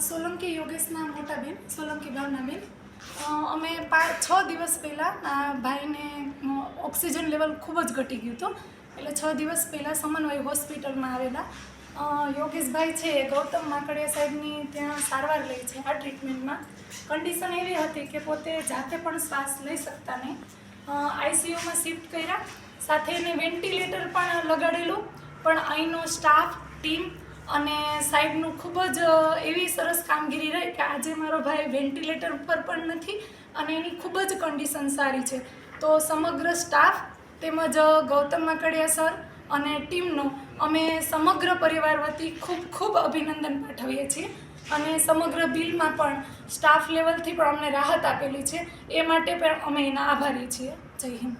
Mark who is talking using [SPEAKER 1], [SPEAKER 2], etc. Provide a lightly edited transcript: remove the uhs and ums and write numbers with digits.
[SPEAKER 1] સોલંકી યોગેશના મોટા બેન સોલંકી ભાવનાબેન અમે 6 દિવસ પહેલાં આ ભાઈને ઓક્સિજન લેવલ ખૂબ જ ઘટી ગયું હતું, એટલે 6 દિવસ પહેલાં સમન્વય હોસ્પિટલમાં આવેલા યોગેશભાઈ છે ગૌતમ માકડિયા સાહેબની ત્યાં સારવાર લે છે. આ ટ્રીટમેન્ટમાં કન્ડિશન એવી હતી કે પોતે જાતે પણ શ્વાસ લઈ શકતા નહીં. આઈસીયુમાં શિફ્ટ કર્યા, સાથે એને વેન્ટિલેટર પણ લગાડેલું, પણ અહીંનો સ્ટાફ ટીમ અને સાહેબનું ખૂબ જ એવી સરસ કામગીરી રહી કે આજે મારો ભાઈ વેન્ટિલેટર ઉપર પણ નથી અને એની ખૂબ જ કન્ડિશન સારી છે. તો સમગ્ર સ્ટાફ તેમજ ગૌતમ માકડિયા સર અને ટીમનો અમે સમગ્ર પરિવાર વતી ખૂબ ખૂબ અભિનંદન પાઠવીએ છીએ અને સમગ્ર બિલમાં પણ સ્ટાફ લેવલથી પણ અમને રાહત આપેલી છે, એ માટે પણ અમે એના આભારી છીએ. જય હિન્દ.